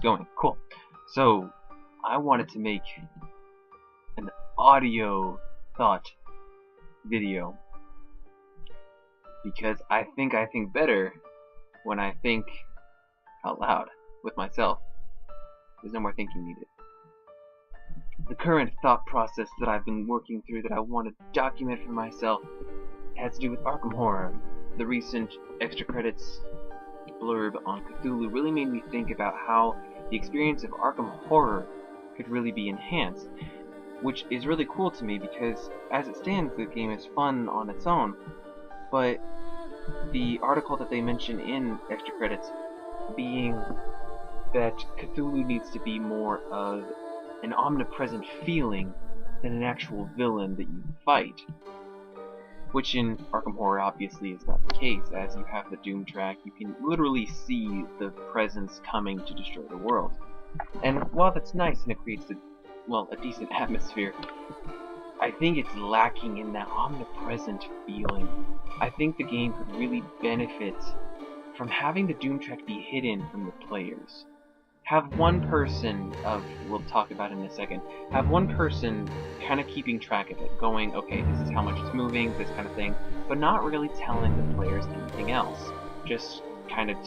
going. Cool. So, I wanted to make an audio thought video because I think better when I think out loud with myself. There's no more thinking needed. The current thought process that I've been working through that I want to document for myself has to do with Arkham Horror. The recent extra credits blurb on Cthulhu really made me think about how the experience of Arkham Horror could really be enhanced, which is really cool to me because as it stands the game is fun on its own, but the article that they mention in extra credits being that Cthulhu needs to be more of an omnipresent feeling than an actual villain that you fight. Which in Arkham Horror obviously is not the case, as you have the Doom track, you can literally see the presence coming to destroy the world. And while that's nice and it creates a decent atmosphere, I think it's lacking in that omnipresent feeling. I think the game could really benefit from having the Doom track be hidden from the players. Have one person we'll talk about in a second, have one person kind of keeping track of it, going, okay, this is how much it's moving, this kind of thing, but not really telling the players anything else. Just kind of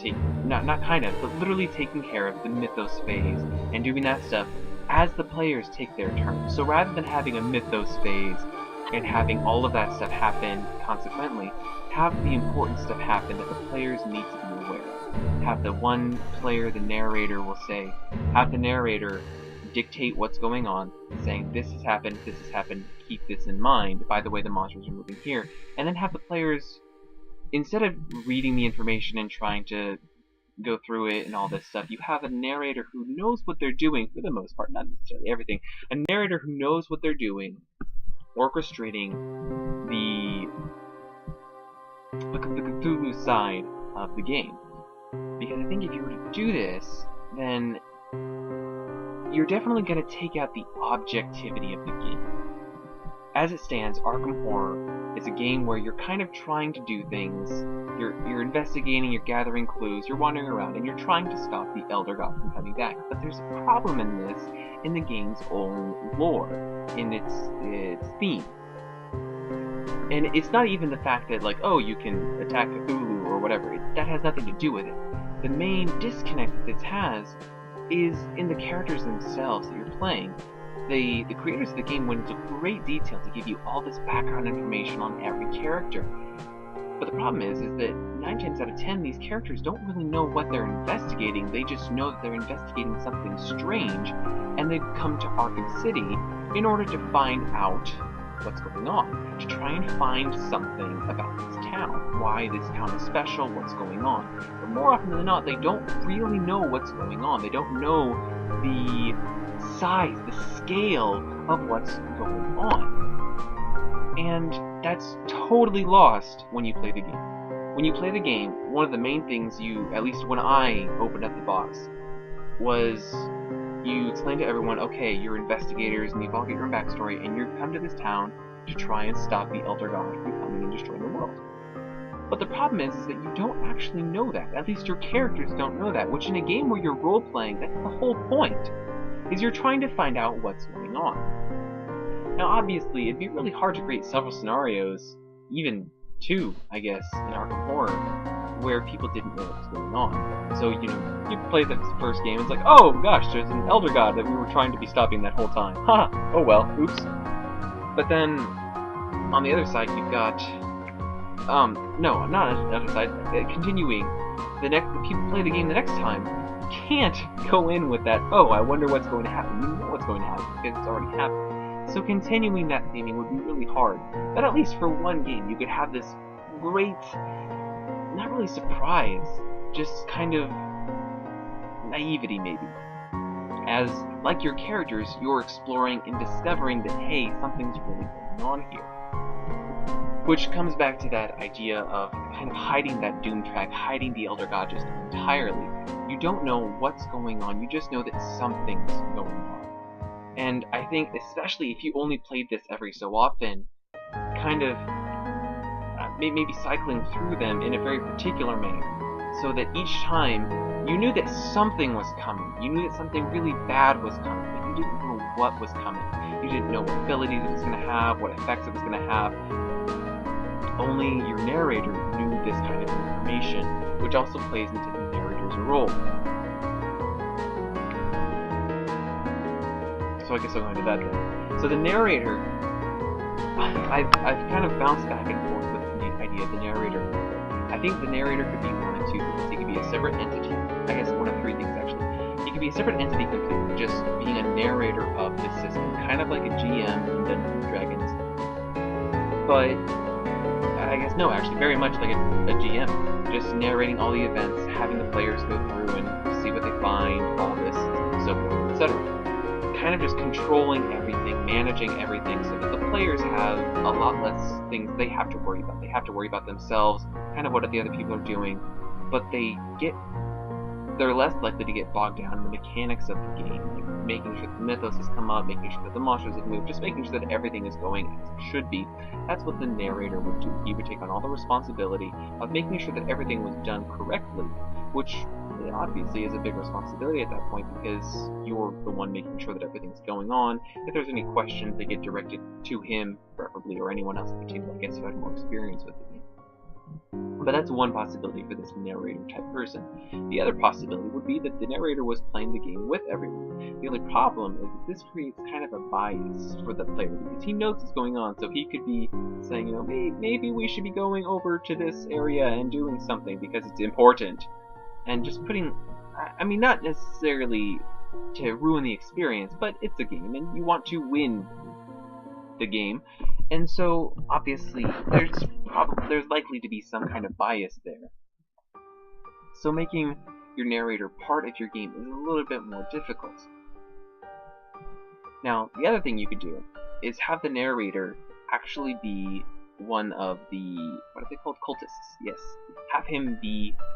but literally taking care of the mythos phase and doing that stuff as the players take their turn. So rather than having a mythos phase and having all of that stuff happen consequently, have the important stuff happen that the players need to be aware of. Have the one player, the narrator, will say, have the narrator dictate what's going on, saying this has happened, keep this in mind, by the way the monsters are moving here, and then have the players, instead of reading the information and trying to go through it and all this stuff, you have a narrator who knows what they're doing, for the most part, not necessarily everything, a narrator who knows what they're doing, orchestrating the Cthulhu side of the game. Because I think if you were to do this, then you're definitely going to take out the objectivity of the game. As it stands, Arkham Horror is a game where you're kind of trying to do things, you're investigating, you're gathering clues, you're wandering around, and you're trying to stop the Elder God from coming back. But there's a problem in this, in the game's own lore, in its theme. And it's not even the fact that, like, oh, you can attack Cthulhu or whatever. That has nothing to do with it. The main disconnect that this has is in the characters themselves that you're playing. The creators of the game went into great detail to give you all this background information on every character. But the problem is that 9 times out of 10, these characters don't really know what they're investigating. They just know that they're investigating something strange, and they've come to Arkham City in order to find out what's going on, to try and find something about this town, why this town is special, what's going on. But more often than not, they don't really know what's going on. They don't know the size, the scale of what's going on. And that's totally lost when you play the game. When you play the game, one of the main things at least when I opened up the box, was you explain to everyone, okay, you're investigators and you've all got your own backstory, and you've come to this town to try and stop the Elder God from coming and destroying the world. But the problem is that you don't actually know that. At least your characters don't know that, which in a game where you're role-playing, that's the whole point, is you're trying to find out what's going on. Now obviously, it'd be really hard to create several scenarios, even 2, I guess, in Arkham Horror, where people didn't know what was going on. So, you play the first game, it's like, oh gosh, there's an Elder God that we were trying to be stopping that whole time. Haha, oh well, oops. But then, on the other side, you've got, no, not on the other side, continuing, the people play the game the next time, can't go in with that, oh, I wonder what's going to happen. You know what's going to happen, because it's already happened. So continuing that theming would be really hard. But at least for one game, you could have this great, not really surprise, just kind of naivety maybe. As, like your characters, you're exploring and discovering that, hey, something's really going on here. Which comes back to that idea of kind of hiding that Doom track, hiding the Elder God just entirely. You don't know what's going on, you just know that something's going on. And I think, especially if you only played this every so often, kind of maybe cycling through them in a very particular manner, so that each time you knew that something was coming. You knew that something really bad was coming, but you didn't know what was coming. You didn't know what abilities it was going to have, what effects it was going to have. Only your narrator knew this kind of information, which also plays into the narrator's role. So I guess I'll go into that then. So the narrator, I've kind of bounced back and forth with the idea of the narrator. I think the narrator could be one of two things. He could be a separate entity. I guess one of three things actually. He could be a separate entity completely, just being a narrator of the system, kind of like a GM in Dungeons & Dragons. But I guess no, actually very much like a GM, just narrating all the events, having the players go through and see what they find, all this, so forth, etc. Kind of just controlling everything, managing everything, so that the players have a lot less things they have to worry about. They have to worry about themselves, kind of what the other people are doing, but they're less likely to get bogged down in the mechanics of the game, like making sure the mythos has come up, making sure that the monsters have moved, just making sure that everything is going as it should be. That's what the narrator would do. He would take on all the responsibility of making sure that everything was done correctly, which obviously is a big responsibility at that point because you're the one making sure that everything's going on. If there's any questions, they get directed to him, preferably, or anyone else in particular, I guess, who had more experience with the game. But that's one possibility for this narrator-type person. The other possibility would be that the narrator was playing the game with everyone. The only problem is that this creates kind of a bias for the player, because he knows what's going on, so he could be saying, you know, maybe we should be going over to this area and doing something because it's important. And just putting, I mean, not necessarily to ruin the experience, but it's a game, and you want to win the game. And so, obviously, there's likely to be some kind of bias there. So making your narrator part of your game is a little bit more difficult. Now, the other thing you could do is have the narrator actually be one of the, what are they called? Cultists, yes. Have him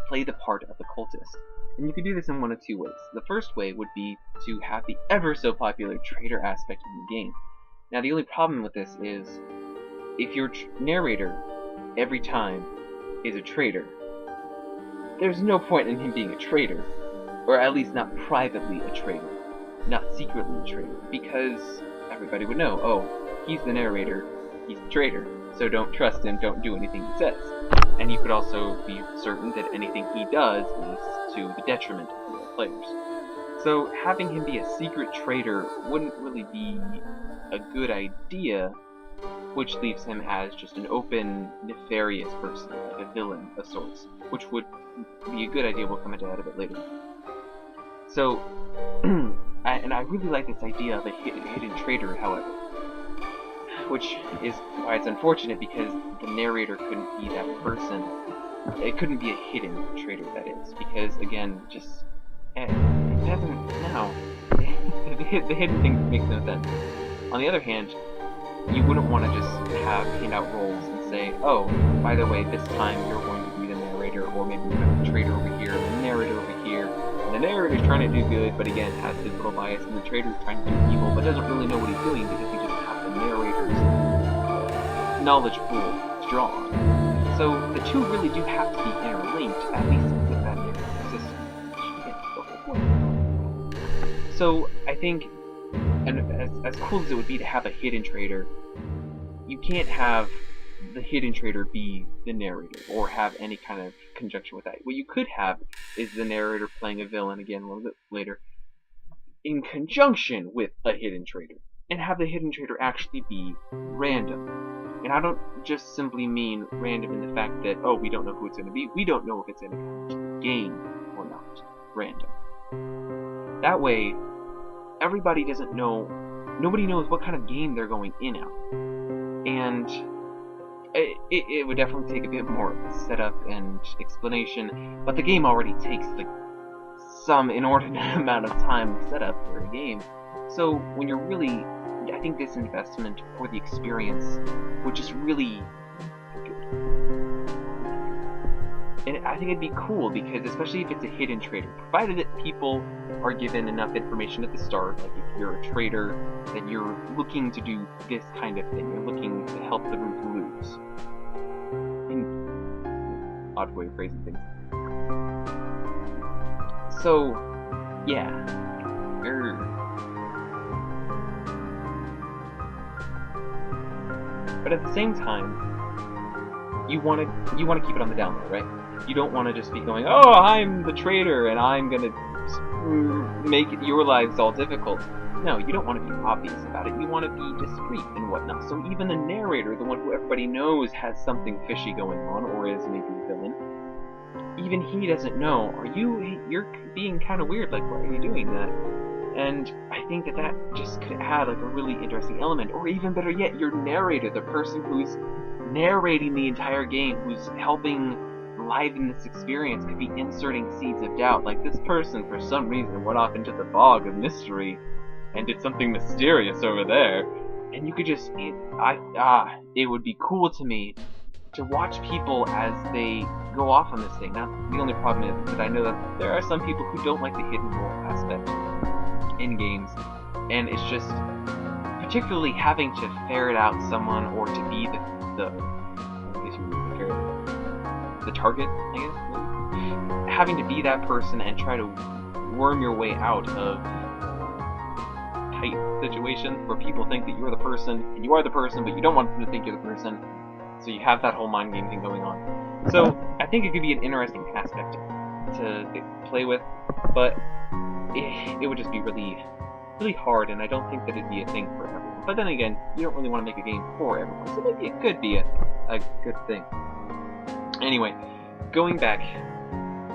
play the part of the cultist. And you could do this in one of two ways. The first way would be to have the ever so popular traitor aspect in the game. Now, the only problem with this is, if your narrator, every time, is a traitor, there's no point in him being a traitor, or at least not privately a traitor, not secretly a traitor, because everybody would know, oh, he's the narrator, he's a traitor, so don't trust him, don't do anything he says. And you could also be certain that anything he does is to the detriment of the other players. So having him be a secret traitor wouldn't really be a good idea, which leaves him as just an open, nefarious person, like a villain of sorts, which would be a good idea. We'll come into that a bit later. So, and I really like this idea of a hidden traitor, however, which is why it's unfortunate, because the narrator couldn't be that person. It couldn't be a hidden traitor, that is, because, again, just, it doesn't, no, the hidden thing makes no sense. On the other hand, you wouldn't want to just hand out roles and say, oh, by the way, this time you're going to be the narrator, or maybe you have the traitor over here, and the narrator over here, and the narrator's trying to do good, but again, has his little bias, and the traitor's trying to do evil, but doesn't really know what he's doing because he doesn't have the narrator's knowledge pool to draw on. So the two really do have to be interlinked, at least with that narrative system, which again is the whole point. So I think, and as cool as it would be to have a hidden traitor, you can't have the hidden traitor be the narrator, or have any kind of conjunction with that. What you could have is the narrator playing a villain, again a little bit later, in conjunction with a hidden traitor, and have the hidden traitor actually be random. And I don't just simply mean random in the fact that, oh, we don't know who it's going to be, we don't know if it's in a kind of game or not. Random. That way, everybody doesn't know, nobody knows what kind of game they're going in at. And it would definitely take a bit more setup and explanation, but the game already takes some inordinate amount of time setup for a game. So when you're really, I think this investment for the experience would just really good. And I think it'd be cool, because especially if it's a hidden traitor, provided that people are given enough information at the start, like if you're a traitor, then you're looking to do this kind of thing, you're looking to help the group lose. Odd way of phrasing things. So, yeah. But at the same time, you want to keep it on the down low, right? You don't want to just be going, oh, I'm the traitor, and I'm gonna make your lives all difficult. No, you don't want to be obvious about it. You want to be discreet and whatnot. So even the narrator, the one who everybody knows has something fishy going on, or is maybe a villain, even he doesn't know. You're being kind of weird. Like, why are you doing that? And I think that just could add like a really interesting element. Or even better yet, your narrator, the person who's narrating the entire game, who's helping liven this experience, could be inserting seeds of doubt. Like, this person, for some reason, went off into the fog of mystery and did something mysterious over there. And you could just, it would be cool to me to watch people as they go off on this thing. Now, the only problem is that I know that there are some people who don't like the hidden world aspect in games, and it's just particularly having to ferret out someone or to be the target, I guess. Having to be that person and try to worm your way out of tight situations where people think that you're the person, and you are the person, but you don't want them to think you're the person. So you have that whole mind game thing going on. So I think it could be an interesting aspect to play with, but it would just be really, really hard, and I don't think that it'd be a thing for everyone. But then again, you don't really want to make a game for everyone, so maybe it could be a good thing. Anyway, going back,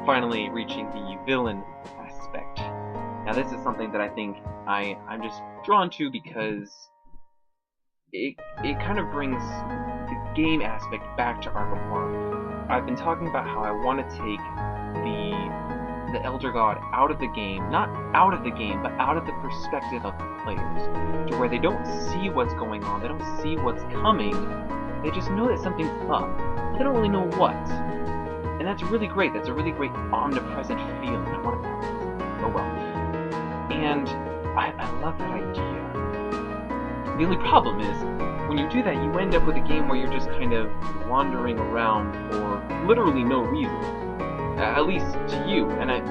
finally reaching the villain aspect. Now this is something that I think I'm just drawn to because it kind of brings the game aspect back to Arkham Horror. I've been talking about how I want to take the Elder God out of the game, not out of the game, but out of the perspective of the players, to where they don't see what's going on, they don't see what's coming, they just know that something's up, but they don't really know what. And that's really great, that's a really great omnipresent feeling. I want it. Oh well. And I love that idea. The only problem is, when you do that, you end up with a game where you're just kind of wandering around for literally no reason. At least to you. And at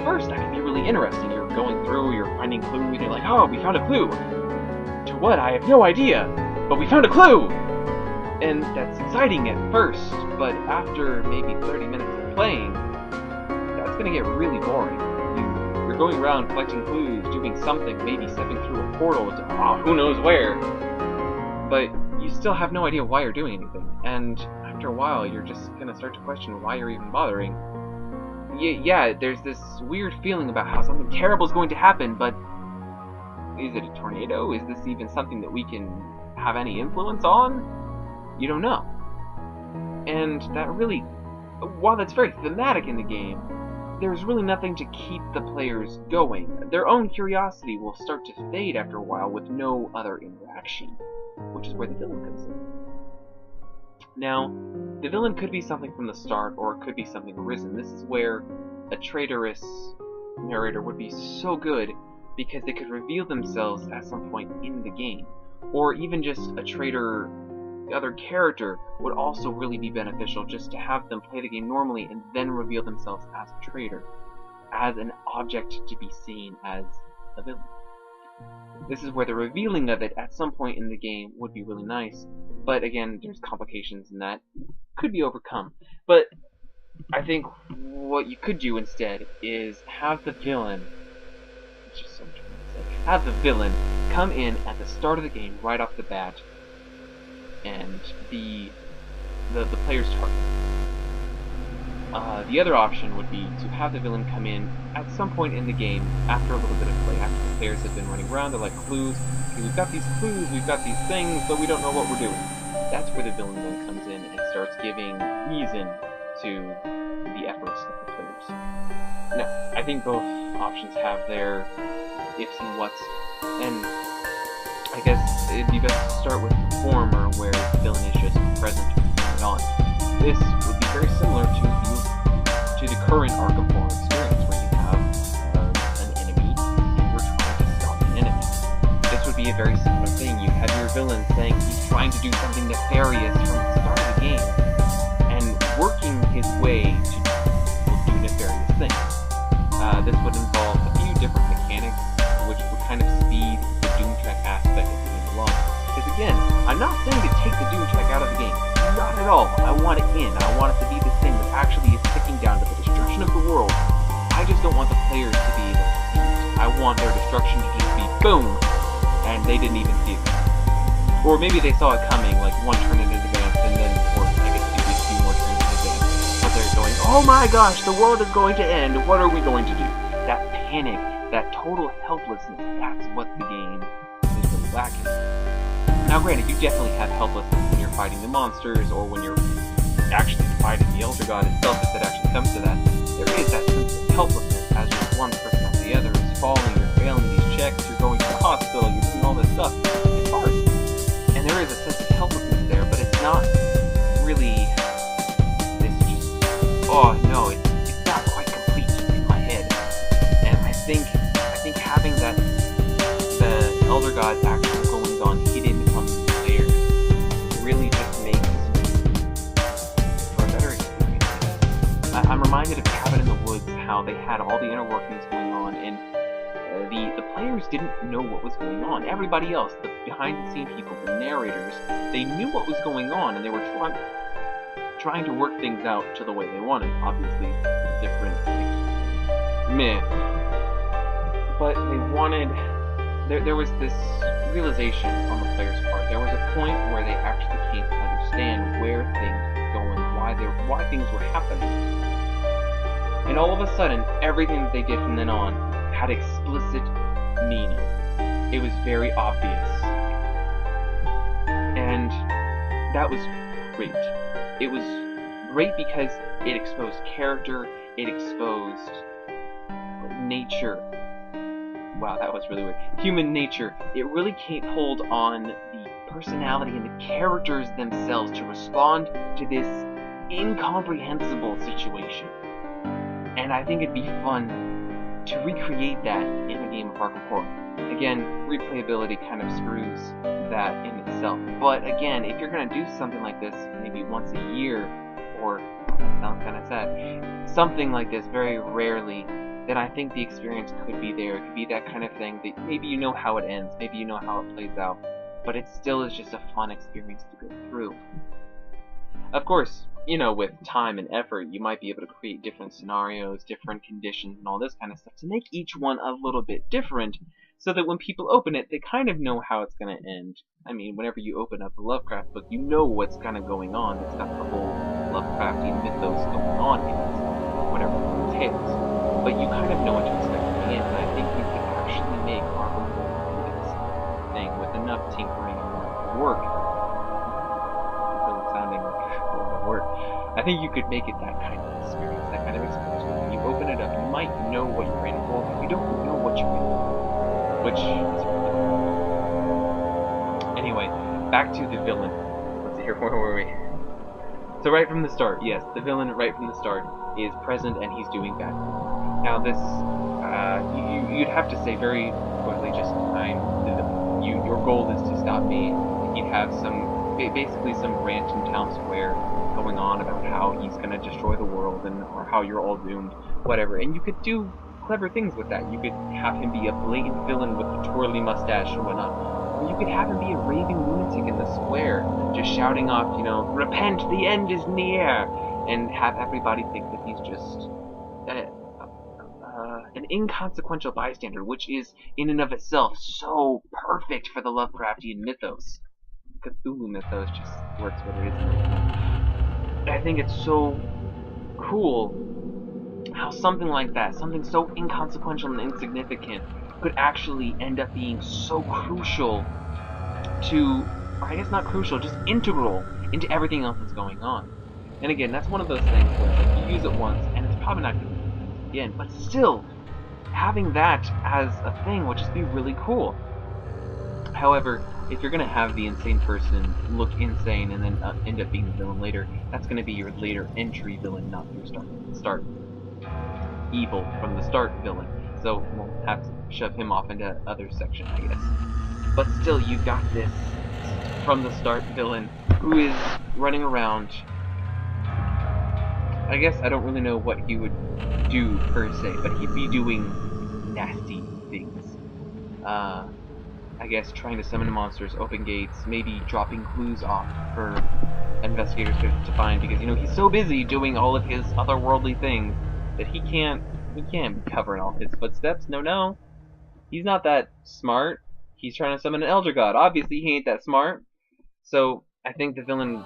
first, that can be really interesting. You're going through, you're finding clues, and you're like, oh, we found a clue. To what? I have no idea. But we found a clue! And that's exciting at first, but after maybe 30 minutes of playing, that's going to get really boring. You're going around collecting clues, doing something, maybe stepping through a portal to who knows where, but you still have no idea why you're doing anything. And after a while, you're just going to start to question why you're even bothering. Yeah, there's this weird feeling about how something terrible is going to happen, but is it a tornado? Is this even something that we can have any influence on? You don't know. And that really, while that's very thematic in the game, there's really nothing to keep the players going. Their own curiosity will start to fade after a while with no other interaction, which is where the villain comes in. Now, the villain could be something from the start, or it could be something arisen. This is where a traitorous narrator would be so good, because they could reveal themselves at some point in the game. Or even just a traitor, other character, would also really be beneficial, just to have them play the game normally and then reveal themselves as a traitor, as an object to be seen as a villain. This is where the revealing of it at some point in the game would be really nice, but again, there's complications in that could be overcome. But I think what you could do instead is have the villain, it's just so much fun to say, have the villain come in at the start of the game right off the bat and be the player's target. The other option would be to have the villain come in at some point in the game after a little bit of play, after the players have been running around. They're like, clues, okay, we've got these clues, we've got these things, but we don't know what we're doing. That's where the villain then comes in and starts giving reason to the efforts of the players. Now, I think both options have their ifs and whats, and I guess it'd be best to start with the former, where the villain is just present and on. This would be very similar to the current Arkham Horror experience, where you have an enemy and you're trying to stop an enemy. This would be a very similar thing. You have your villain saying he's trying to do something nefarious from the start of the game, and working his way to do nefarious things. this would involve a few different mechanics, which would kind of speed the Doom Track aspect of the game along. Because again, I'm not saying to take the Doom Track out of the game. Not at all. I want it in. I want it to be this thing that actually is ticking down to the destruction of the world. I just don't want the players to be able to see it. I want their destruction to just be boom, and they didn't even see it. Or maybe they saw it coming, like one turn in advance, and then, or I guess maybe a few more turns in advance. But they're going, oh my gosh, the world is going to end, what are we going to do? That panic, that total helplessness, that's what the game is really lacking. Now granted, you definitely have helplessness when you're fighting the monsters, or when you're actually fighting the Elder God itself, if it actually comes to that. There is that sense of helplessness as just one person after the other is falling, you're failing these checks, you're going to the hospital, you're doing all this stuff. It's hard. And there is a sense of helplessness there, but it's not really, it's just, oh no, it's not quite complete in my head. And I think having that, the Elder God's actual goings on hidden from the player really just makes for a better experience. I'm reminded of Cabin in the Woods, how they had all the inner workings going on, and the players didn't know what was going on. Everybody else, the behind-the-scene people, the narrators, they knew what was going on, and they were trying to work things out to the way they wanted. Obviously, different, meh. But they wanted... There was this realization on the player's part. There was a point where they actually came to understand where things were going, why things were happening. And all of a sudden, everything that they did from then on had explicit meaning. It was very obvious. And that was great. It was great because it exposed character, it exposed nature. Wow, that was really weird. Human nature. It really can't hold on the personality and the characters themselves to respond to this incomprehensible situation. And I think it'd be fun to recreate that in a game of Arkham Horror. Again, replayability kind of screws that in itself. But again, if you're going to do something like this maybe once a year, or, that sounds kind of sad, something like this very rarely, then I think the experience could be there. It could be that kind of thing that maybe you know how it ends, maybe you know how it plays out, but it still is just a fun experience to go through. Of course, you know, with time and effort, you might be able to create different scenarios, different conditions, and all this kind of stuff to make each one a little bit different, so that when people open it, they kind of know how it's going to end. I mean, whenever you open up a Lovecraft book, you know what's kind of going on. It's got the whole Lovecraftian mythos going on in it, whatever it entails. But you kind of know what to expect at the end, and I think you could actually make Arkham Horror this thing with enough tinkering and work. It's really sounding like a lot of work. I think you could make it that kind of experience, where when you open it up, you might know what you're in for, but you don't know what you're in for, which is really cool. Anyway, back to the villain. Let's see here, where were we? So right from the start, yes, the villain right from the start is present and he's doing bad things. Now this, you'd have to say very quickly, just your goal is to stop me. He'd have basically some rant in town square going on about how he's gonna destroy the world or how you're all doomed, whatever. And you could do clever things with that. You could have him be a blatant villain with a twirly mustache and whatnot. Or you could have him be a raving lunatic in the square, just shouting off, you know, repent, the end is near, and have everybody think that he's just an inconsequential bystander, which is, in and of itself, so perfect for the Lovecraftian mythos. Cthulhu mythos just works what it is. I think it's so cool how something like that, something so inconsequential and insignificant, could actually end up being so crucial to, or I guess not crucial, just integral into everything else that's going on. And again, that's one of those things where you use it once, and it's probably not going to be used again, but still, having that as a thing would just be really cool. However, if you're going to have the insane person look insane and then end up being the villain later, that's going to be your later entry villain, not your start evil from the start villain. So we'll have to shove him off into other section, I guess. But still, you've got this from the start villain who is running around. I guess I don't really know what he would do per se, but he'd be doing nasty things. I guess trying to summon monsters, open gates, maybe dropping clues off for investigators to find, because he's so busy doing all of his otherworldly things that he can't be covering all his footsteps. No, he's not that smart. He's trying to summon an elder god. Obviously, he ain't that smart. So I think the villain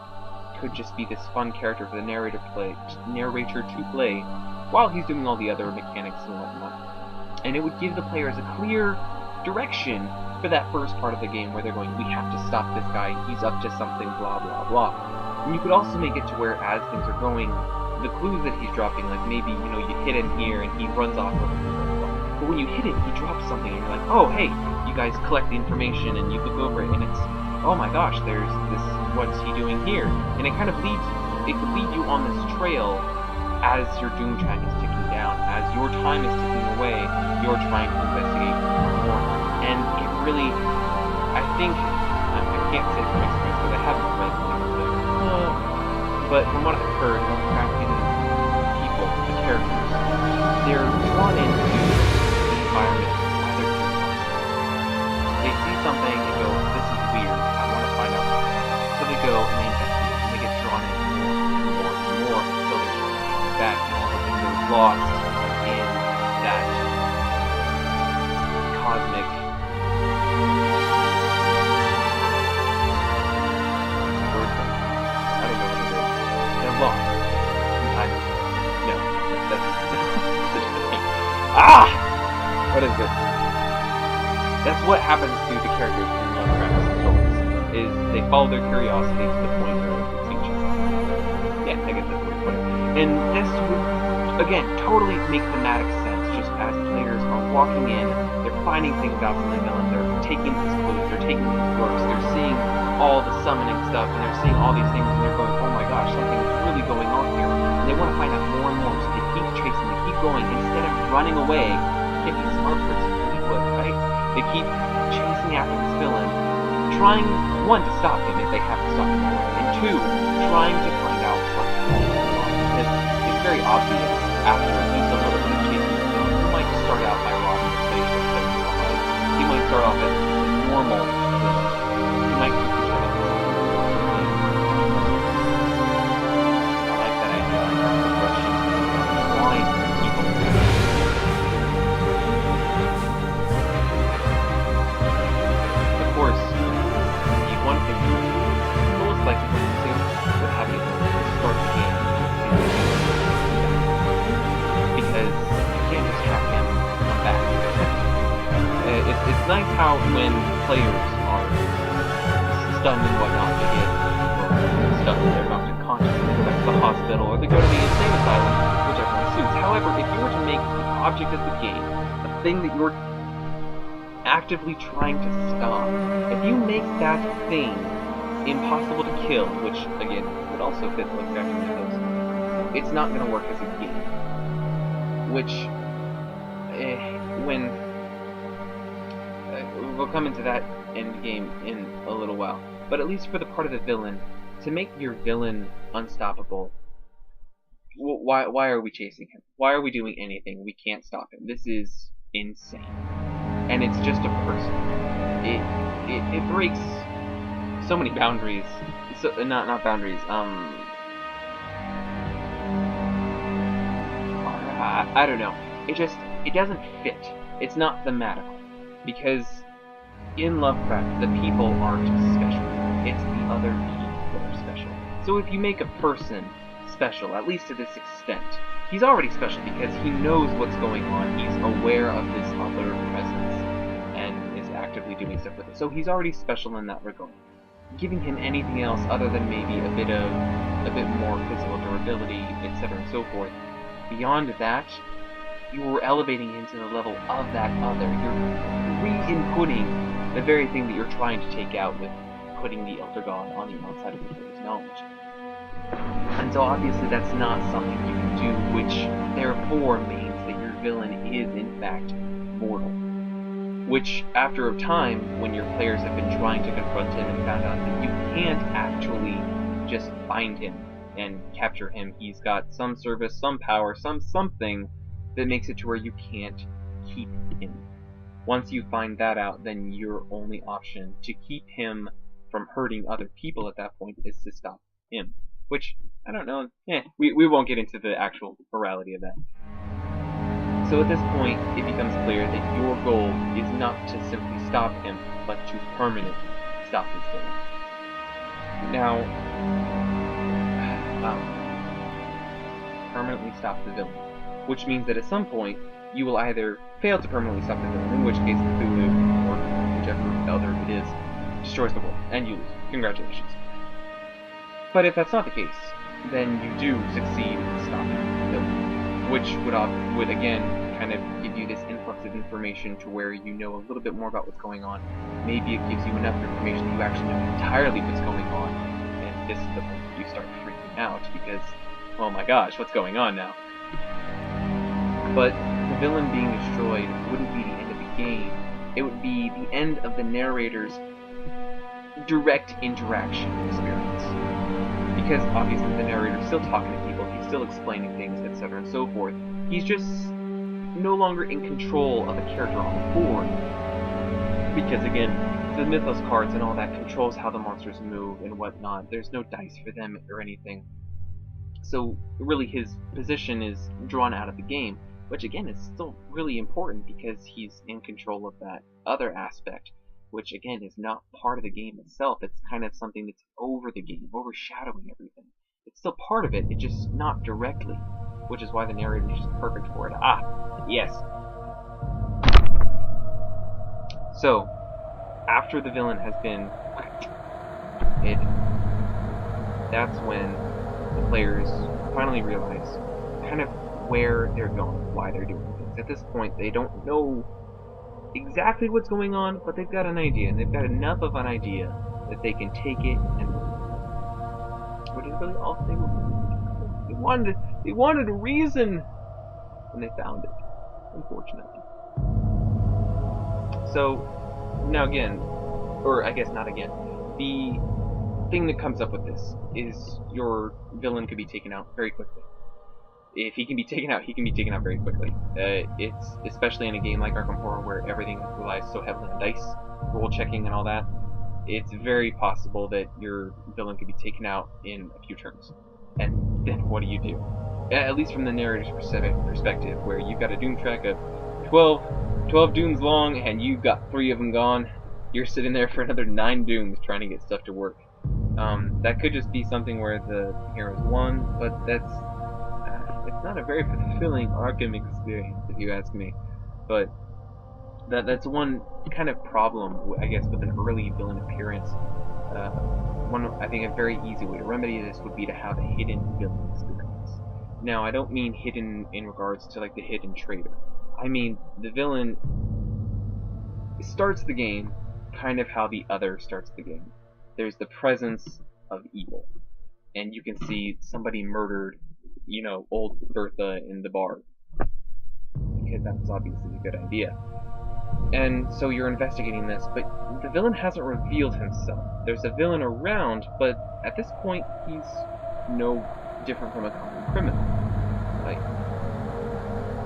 could just be this fun character for the narrator to play while he's doing all the other mechanics and whatnot. And it would give the players a clear direction for that first part of the game where they're going, we have to stop this guy, he's up to something, blah, blah, blah. And you could also make it to where, as things are going, the clues that he's dropping, like maybe, you hit him here and he runs off over here. But when you hit it, he drops something and you're like, oh, hey, you guys collect the information and you look over it and it's, oh my gosh, there's this, what's he doing here? And it kind of it could lead you on this trail as your doom track is ticking down, as your time is ticking away, you're trying to investigate more. And it really, I think, I can't say from experience because I haven't read things, but from what I've heard, crafting people, the characters, they're drawn into the environment either they see something and go, this is weird, I want to find out more. So they go and they investigate, and they get drawn in more and more until they're back and all of a sudden they're lost in that cosmic lost. No. What is this? That's what happens to the characters in Lovecraft's stories, is they follow their curiosity to the point where it's teaching. Yeah, I guess that's the way to put it. And this would, again, totally make thematic sense, just as players are walking in, they're finding things out from the villain, they're taking these clues, they're taking these quirks, they're seeing all the summoning stuff, and they're seeing all these things, and they're going, oh my gosh, something's really going on here. And they want to find out more and more, so they keep chasing, they keep going, instead of running away. Can't be a smart person really would, right? They keep chasing after this villain, trying, one, to stop him if they have to stop him, and two, trying to find out what's going on. Because it's very obvious after just a little bit of chasing the villain, he might start out by robbing the place or setting it on fire. He might start off as normal villain. He might quickly turn into something. I like that idea. I like the progression. Blind people. Of course, the one thing most likely what to do would have you start the game because you can't just have him come back. It's nice how when players are stunned and whatnot, they get stunned, they're knocked unconscious, they go back to the hospital, or they go to the insane asylum, whichever one suits. However, if you were to make the object of the game, the thing that you're actively trying to stop, if you make that thing impossible to kill, which, again, would also fit the Lovecraft mythos, it's not going to work as a game. Which, when... we'll come into that end game in a little while. But at least for the part of the villain, to make your villain unstoppable, why are we chasing him? Why are we doing anything? We can't stop him. This is insane. And it's just a person. It breaks so many boundaries. So not boundaries. I don't know. It doesn't fit. It's not thematical. Because in Lovecraft, the people aren't special. It's the other people that are special. So if you make a person special, at least to this extent, he's already special because he knows what's going on. He's aware of this other presence and is actively doing stuff with it. So he's already special in that regard. Giving him anything else other than maybe a bit more physical durability, etc. and so forth, beyond that, you're elevating him to the level of that other. You're re-inputting the very thing that you're trying to take out with putting the Elder God on the outside of the player's knowledge. And so obviously that's not something you can do, which therefore means that your villain is in fact mortal. Which, after a time, when your players have been trying to confront him and found out that you can't actually just find him and capture him, he's got some service, some power, something that makes it to where you can't keep him. Once you find that out, then your only option to keep him from hurting other people at that point is to stop him. Which, I don't know, we won't get into the actual morality of that. So at this point, it becomes clear that your goal is not to simply stop him, but to permanently stop this villain. Now, permanently stop the villain, which means that at some point, you will either fail to permanently stop the villain, in which case Cthulhu, or whichever other it is, destroys the world, and you lose. Congratulations. But if that's not the case, then you do succeed in stopping the villain, which would again kind of give you this influx of information to where you know a little bit more about what's going on. Maybe it gives you enough information that you actually know entirely what's going on, and this is the point you start freaking out because, oh my gosh, what's going on now? But the villain being destroyed wouldn't be the end of the game. It would be the end of the narrator's direct interaction experience. Because obviously the narrator's still talking to people, he's still explaining things, etc. and so forth. He's just no longer in control of a character on the board. Because again, the Mythos cards and all that controls how the monsters move and whatnot. There's no dice for them or anything. So really his position is drawn out of the game, which again is still really important because he's in control of that other aspect, which again is not part of the game itself. It's kind of something that's over the game, overshadowing everything. It's still part of it, it's just not directly, which is why the narrator is just perfect for it. Ah, yes. So, after the villain has been hidden, that's when the players finally realize kind of where they're going, why they're doing things. At this point, they don't know exactly what's going on, but they've got an idea, and they've got enough of an idea that they can take it and run with it. Which is really all they wanted. They wanted a reason, and they found it, unfortunately. So, now again, or I guess not again, the thing that comes up with this is your villain could be taken out very quickly. If he can be taken out, he can be taken out very quickly. It's especially in a game like Arkham Horror where everything relies so heavily on dice, roll checking and all that. It's very possible that your villain could be taken out in a few turns. And then what do? At least from the narrator's perspective, where you've got a doom track of 12 dooms long and you've got 3 of them gone. You're sitting there for another 9 dooms trying to get stuff to work. That could just be something where the hero's won, but that's it's not a very fulfilling Arkham experience, if you ask me. But that's one kind of problem, I guess, with an early villain appearance. I think a very easy way to remedy this would be to have a hidden villain experience. Now, I don't mean hidden in regards to like the hidden traitor. I mean the villain starts the game kind of how the other starts the game. There's the presence of evil, and you can see somebody murdered, you know, old Bertha in the bar, because that was obviously a good idea. And so you're investigating this, but the villain hasn't revealed himself. There's a villain around, but at this point he's no different from a common criminal. Like,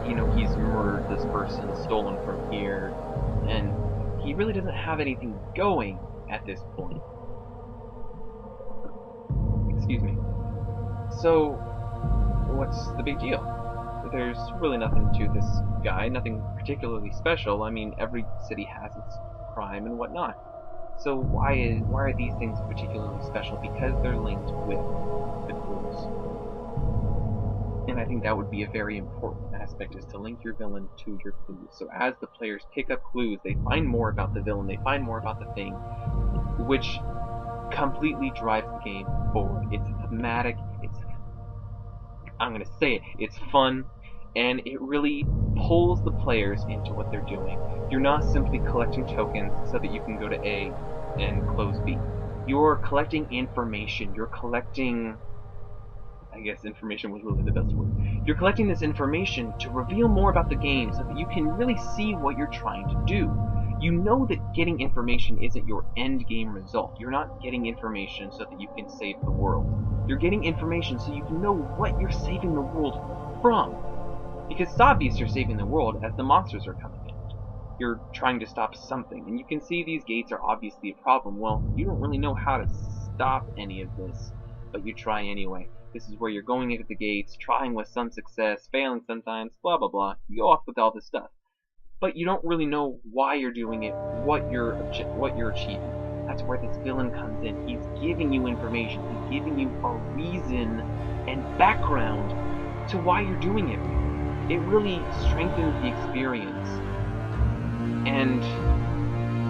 you know, he's murdered this person, stolen from here, and he really doesn't have anything going at this point. Excuse me. So, what's the big deal? There's really nothing to this guy, nothing particularly special. I mean, every city has its crime and whatnot. So why are these things particularly special? Because they're linked with the clues. And I think that would be a very important aspect, is to link your villain to your clues. So as the players pick up clues, they find more about the villain, they find more about the thing, which completely drives the game forward. It's thematic, I'm gonna say it, it's fun, and it really pulls the players into what they're doing. You're not simply collecting tokens so that you can go to A and close B. You're collecting information, you're collecting... I guess information was really the best word. You're collecting this information to reveal more about the game so that you can really see what you're trying to do. You know that getting information isn't your end game result. You're not getting information so that you can save the world. You're getting information so you can know what you're saving the world from. Because it's obvious you're saving the world as the monsters are coming in. You're trying to stop something, and you can see these gates are obviously a problem. Well, you don't really know how to stop any of this, but you try anyway. This is where you're going into the gates, trying with some success, failing sometimes, blah blah blah. You go off with all this stuff. But you don't really know why you're doing it, what you're achieving. That's where this villain comes in. He's giving you information. He's giving you a reason and background to why you're doing it. It really strengthens the experience. And,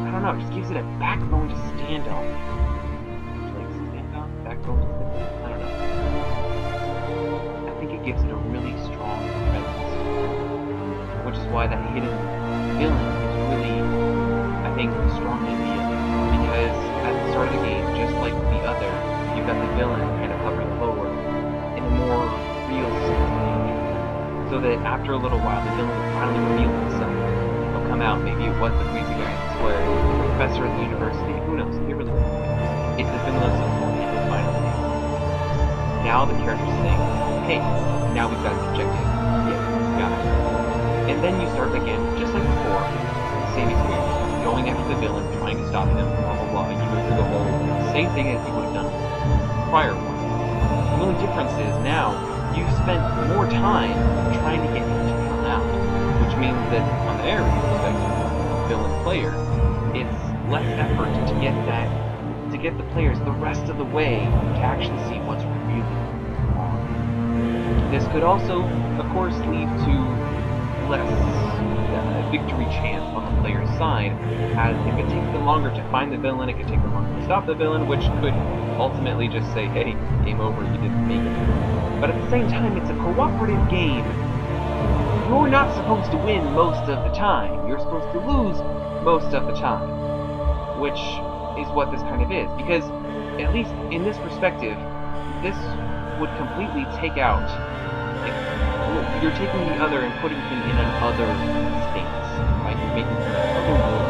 I don't know, it just gives it a backbone to stand on. Like, stand on? Backbone to stand on? I don't know. I think it gives it a really strong presence. Which is why that hidden villain is really, I think, strongly needed. Because at the start of the game, just like the other, you've got the villain kind of hovering lower in a more real sense. So that after a little while, the villain will finally reveal himself. He'll come out. Maybe it was the crazy guy in the square, the professor at the university. Who knows? You really don't know. It's the villain of the finally. Now the character's saying, hey, now we've got an objective. Yeah, got it. And then you start again, just like before, same experience. Going after the villain, trying to stop him, blah blah blah. You go through the whole same thing as you would have done prior one. The only difference is now you've spent more time trying to get him to come out, which means that on the narrative perspective, villain player, it's less effort to get the players the rest of the way to actually see what's really on. This could also, of course, lead to less victory chance on the player's side, as it could take them longer to find the villain, it could take them longer to stop the villain, which could ultimately just say, hey, game over, you didn't make it. But at the same time, it's a cooperative game. You're not supposed to win most of the time. You're supposed to lose most of the time. Which is what this kind of is. Because, at least in this perspective, this would completely take out... You're taking the other and putting him in another stance. Right? You're making him another world.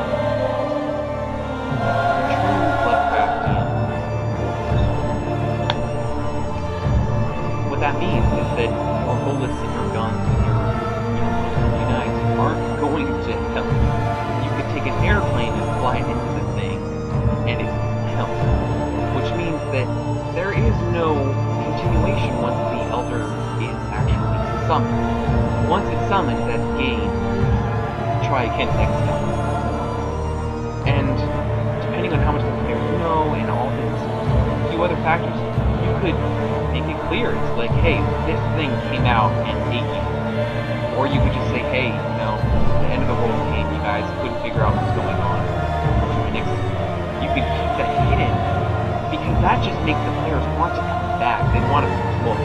True Lovecraftian. What that means is that your bullets and your guns and your knives aren't going to help. You could take an airplane and fly it into the thing, and it will help. Which means that there is no continuation once the Elder is actually summoned. Once it's summoned, that's game. Try again next time. And depending on how much the players know and all these few other factors, you could make it clear. It's like, hey, this thing came out and ate you. Or you could just say, hey, the end of the world came, you guys couldn't figure out what's going on. Next, you could keep that hidden, because that just makes the players want to come back. They want to, well,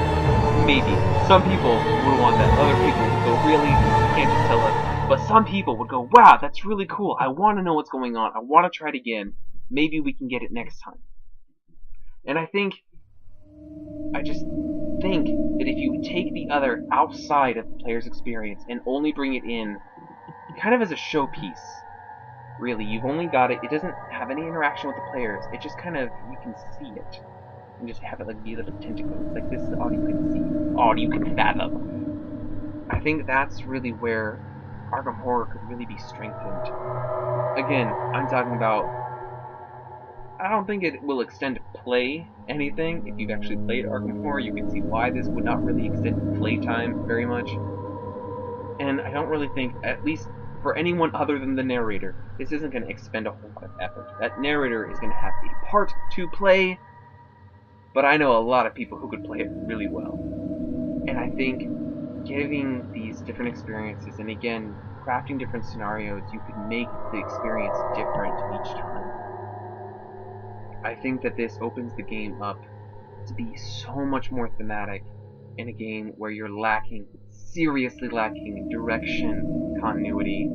maybe. Some people would want that. Other people would go, really? You can't just tell us. But some people would go, wow, that's really cool. I want to know what's going on. I want to try it again. Maybe we can get it next time. And I just think that if you take the other outside of the player's experience and only bring it in kind of as a showpiece, really, you've only got it, it doesn't have any interaction with the players, it just kind of, you can see it. And just have it like be little tentacles, like this is all you can see, all you can fathom. I think that's really where Arkham Horror could really be strengthened. Again, I'm talking about, I don't think it will extend to play anything. If you've actually played Arkham Horror, you can see why this would not really extend playtime very much. And I don't really think, at least for anyone other than the narrator, this isn't going to expend a whole lot of effort. That narrator is going to have a part to play, but I know a lot of people who could play it really well. And I think giving these different experiences, and again, crafting different scenarios, you could make the experience different each time. I think that this opens the game up to be so much more thematic in a game where you're lacking, seriously lacking, direction, continuity.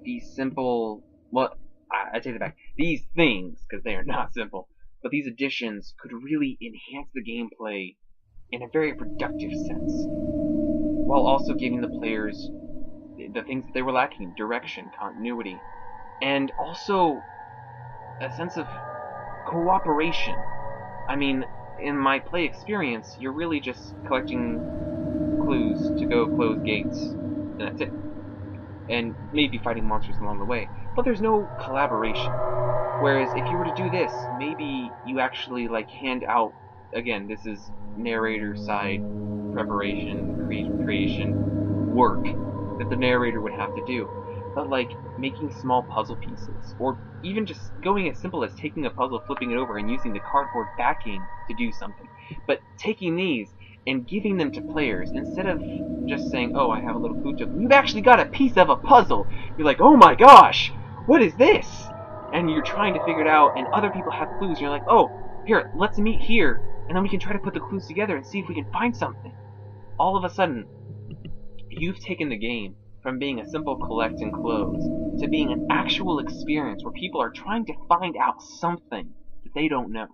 These simple, well, I take it back, these things, because they are not simple, but these additions could really enhance the gameplay in a very productive sense, while also giving the players the things that they were lacking, direction, continuity, and also a sense of cooperation. I mean, in my play experience, you're really just collecting clues to go close gates, and that's it. And maybe fighting monsters along the way. But there's no collaboration. Whereas if you were to do this, maybe you actually like hand out, again, this is narrator side preparation, creation work that the narrator would have to do. But like making small puzzle pieces, or even just going as simple as taking a puzzle, flipping it over, and using the cardboard backing to do something. But taking these and giving them to players instead of just saying, "Oh, I have a little clue token." You've actually got a piece of a puzzle. You're like, "Oh my gosh, what is this?" And you're trying to figure it out, and other people have clues. And you're like, "Oh, here, let's meet here, and then we can try to put the clues together and see if we can find something." All of a sudden, you've taken the game from being a simple collect and close to being an actual experience where people are trying to find out something that they don't know.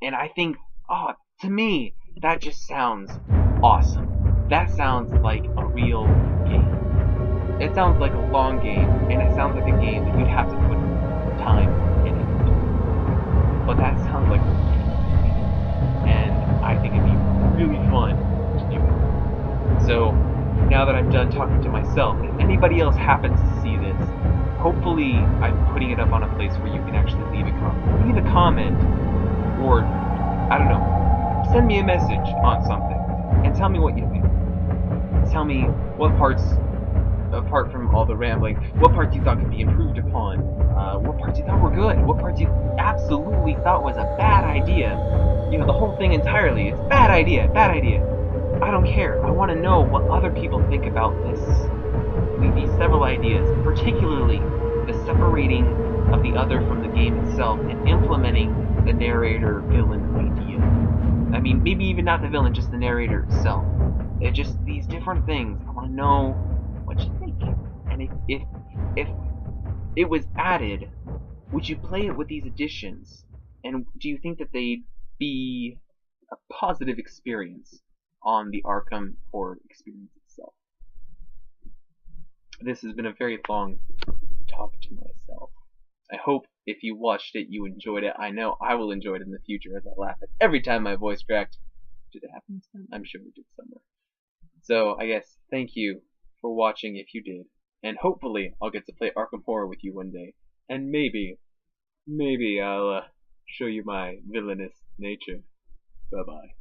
And I think, oh, to me, that just sounds awesome. That sounds like a real game. It sounds like a long game, and it sounds like a game that you'd have to put time in it. But that sounds like a game. And I think it'd be really fun to do it. So, now that I'm done talking to myself, if anybody else happens to see this, hopefully I'm putting it up on a place where you can actually leave a comment. Leave a comment, or, I don't know, send me a message on something, and tell me what you think. Tell me what parts, apart from all the rambling, what parts you thought could be improved upon, what parts you thought were good, what parts you absolutely thought was a bad idea. You know, the whole thing entirely, it's bad idea, bad idea. I don't care. I want to know what other people think about these several ideas, particularly the separating of the other from the game itself and implementing the narrator villain idea. I mean, maybe even not the villain, just the narrator itself. It's just these different things. I want to know what you think. And if it was added, would you play it with these additions? And do you think that they'd be a positive experience on the Arkham Horror experience itself? This has been a very long talk to myself. I hope if you watched it, you enjoyed it. I know I will enjoy it in the future as I laugh at every time my voice cracked. Did it happen this time? I'm sure it did somewhere. So I guess thank you for watching if you did. And hopefully I'll get to play Arkham Horror with you one day. And maybe I'll show you my villainous nature. Bye-bye.